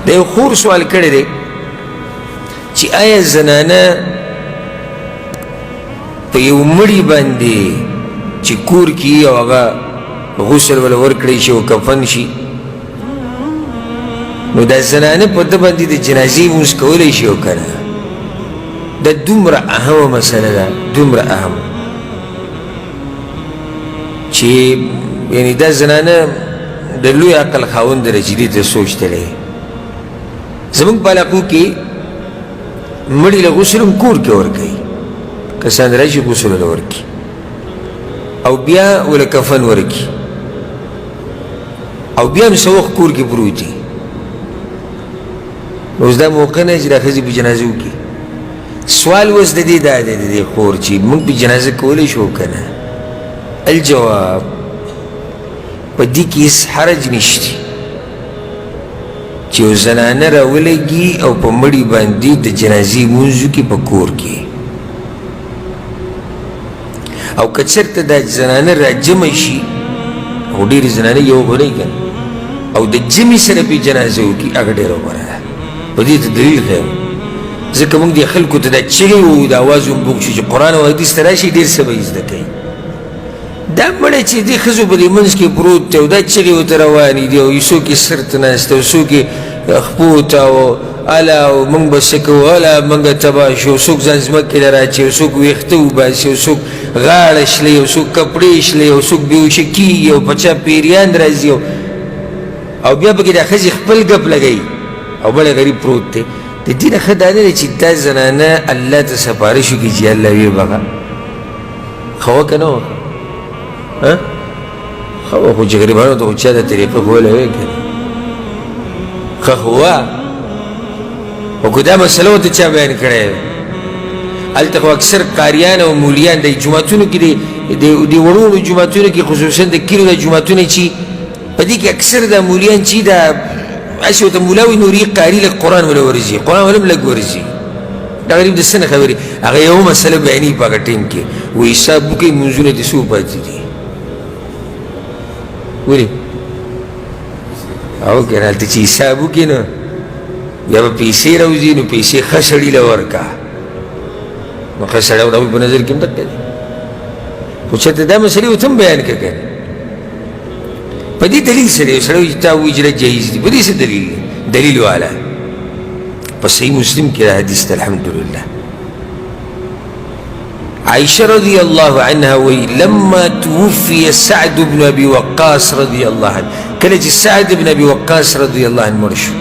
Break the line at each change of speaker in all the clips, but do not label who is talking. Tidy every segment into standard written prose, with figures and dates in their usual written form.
د یو خور سوال کړی دی چې آیا زنانه په یو مړي باندې چې کور کې او هغه غسل ولا ورکړی شي او کفن شي نو دا زنانه په ده باندې د جنازې لمونځ کولی شي او که نه دا دومره اهمه مسله ده دومره اهم چې یعنی دا زنانه د لوی عقل خاوند درجې دې ته سوچتلی زمونږ په علاقو کې مړي له غسل هم کور کې ورکوي کسان راشي غسل له ورکي او بیا ول کفن ورکی او بیا هم څه وخت کور کې پروت دی نو اوس دا موقع نه چې دا ښځې په جنازه وکړي سوال اوس د دې دا دی د دې خور چې موږ په جنازه کولی شو که نه الجواب په دې کې هېڅ حرج نشته چې یو زنانه راولګي او په مړي باندې د جنازې لمونځ وکړي په کور کې او که چېرته دا زنانه راجمع شي او ډېرې زنانې یو غونی که او د جمعې سره پې جنازه وکړي هغه ډېره غوره ده په دې ته دلیل ښیم ځکه موږ دې خلکو ته دا چغې ووایو د اواز هم بوږ شو چې قرآن او حدیث ته راشي ډېر څه به زده کوي دا مړی چې دې ښځو په دې منځ کې پروت دی او دا چغې ورته روانې دي او یو څوک یې سر ته ناست او څوک یې خپو ته او اله او موږ به څه کوو اله موږ تباه شو څوک ځان ځمکې له راچوي څوک ویښته وباسي او څوک غاړه شلوي او څوک کپړې شلوي او څوک بېهوشه کېږي او په چا پیریان راځي او بیا پکې دا ښځې خپل ګپ لګوي او بل غریب پروت دی د دې نه ښه دا نه دی چې دا زنانه الله ته سپارش وکړي چې الله ویې بخښه ښه وه که نه وه ښه وه خو چې غریبانو ته خو چا دا طریقه ښوولی وی که نه ښه خو وه خو که دا مسله ورته چا بیان کړی هلته خو اکثر قاریان او مولیان د جوماتونو کې د وړو وړو جوماتونو کې خصوصا د کلیو د جوماتونه چې په دې کې اکثر د مولیان چې دا هسې ورته مولا وي نور یې قاري لږ قرآن وله ورځي قرآن وله هم لږ ورځي دا غریب د څه نه خبرې هغه یو مسله بیانوي په هغه ټایم کې وایي حساب وکړئ لمونځونه دې څو پاتې دي ولې او که نه هلته چې حساب وکړي نو بیا به پیسې راوځي نو پیسې ښه سړي له ورکړه نو ښه سړی او په نظر کې هم دقه دی خو چېرته دا مسلې ورته هم بیان کړه که نه په دې دلیل سره یو سړی وایي چې تا وجره جایز دي په دې څه دلیل دی دلیل والا په صحیح مسلم کې دا حدیث ته الحمدلله عائشة رضي الله عنها وي لما توفي سعد بن أبي وقاص رضي الله عنه كلا سعد بن أبي وقاص رضي الله عنه مرشو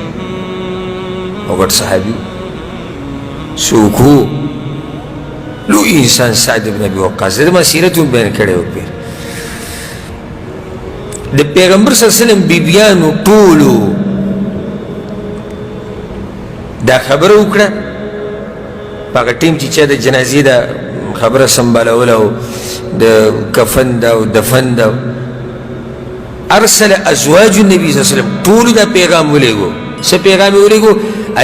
وقال صحابي سوكو لو إنسان سعد بن أبي وقاص هذا ما سيرته بين كده وبين د پیغمبر صلی الله علیه وسلم بیبیانو ټولو دا خبره وکړه په هغه ټیم چې چا د جنازې دا خبره سنبالوله او د کفن ده او دفن ده ارسل ازواج النبي صلی الله علیه وسلم ټولو دا پیغام ولېږو څه پیغام یې ولېږو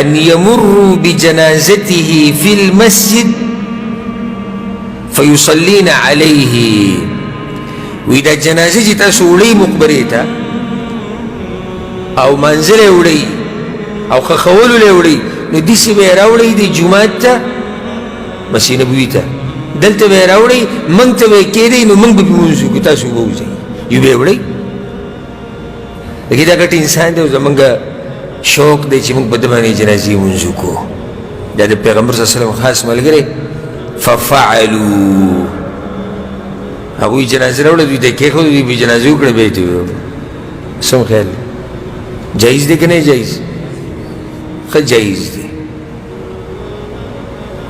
ان یمروا بجنازته فی المسجد فیصلین علیه وی دا جنازه چې تاسو وړئ مقبرې ته او منزل یې وړئ او ښخولو له یې وړئ نو داسې به یې راوړئ د جومات ته مسجد نبوي ته دلته به یې راوړئ موږ ته به یې کېدئ نو موږ به پې لمونځ وکړو تاسو به وځئ یو به یې وړئ لکه دا ګټ انسان دی او زمونږ شوق دی چې موږ په ده باندې جنازې لمونځ وکړو دا د پیغمبر صلی الله علیه وسلم خاص ملګری ففعلوا هغوی جنازه راوړه دوی ته کېښود دوی به جنازه وکړه بیا یې ته ویې سم خیال دی جایز دی که نه جایز ښه جایز دی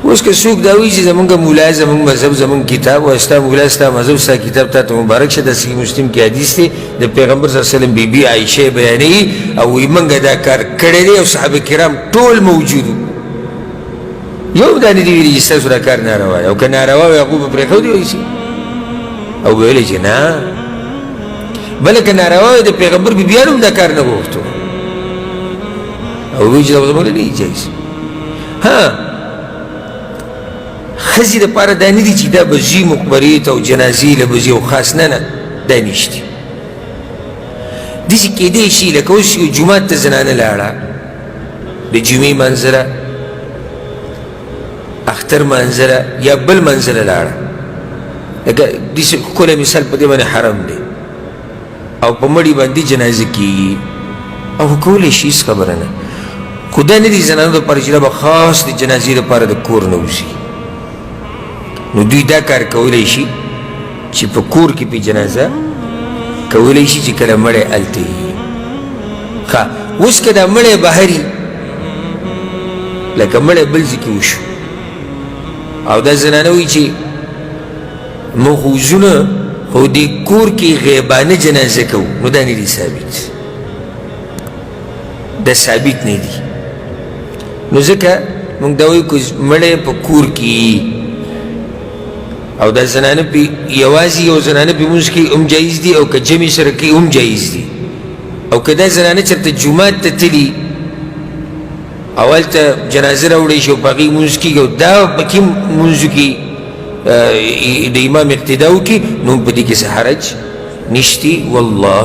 اوس که څوک دا وایي چې زمونږ مولا زمونږ مذهب زمونږ کتاب او ستا مولا ستا مذهب ستا کتاب تا ته مبارک شه د صحیح مسلم کې حدیث دی د پیغمبر صلی الله علیه وسلم بیبي عایشه بیانوي او وایي موږ دا کار کړی دی او صحابه کرام ټول موجود یو دا نه دي ویلي چې ستاسو دا کار ناروا دی او که ناروا وي هغو به پرېښودی وایي او ویلی چې نه بله که ناروا وي د پیغمبر بیبیانو هم دا کار نه غوښتو او وایي چې دا زموږ نه دی جایز ها ښځې دپاره دا نه دي چې دا به ځي مقبرې ته او جنازې له به ځي او خاص نه نه دا نشته داسې کېدی شي لکه اوس یو جومات ته زنانه لاړه د جمعې منظره اختر منظره یا بل منظره لاړه لکه داسې ښکلی مثال په دې باندې حرم دی او په مړي باندې جنازه کېږي او کولی شي هېڅ خبره نه خو دا نه دي زنانو دپاره چې دا به خاص د جنازې دپاره د کور نه وځي نو دوی دا کار کولی شي چې په کور کې پې جنازه کولی شي چې کله مړی هلته وي ښه اوس که دا مړی بهر وي لکه مړی بل ځای کې وشو او دا زنانه وایي چې موږ خو وځو نه خو دې کور کې غیبانه جنازه کوو نو دا نه دي ثابت دا ثابت نه دي نو ځکه موږ دا وایو که مړی په کور کې او دا زنانه پې یوازې یو زنانه پې لمونځ کوي هم جایز دي او که جمع سره کوي هم جایز دي او که دا زنانه چېرته جومات ته تلي او هلته جنازه راوړی شي او په هغې لمونځ کېږي او دا پکې لمونځو کې د امام اقتدا وکړي نو په دې کې څه حرج نشتی والله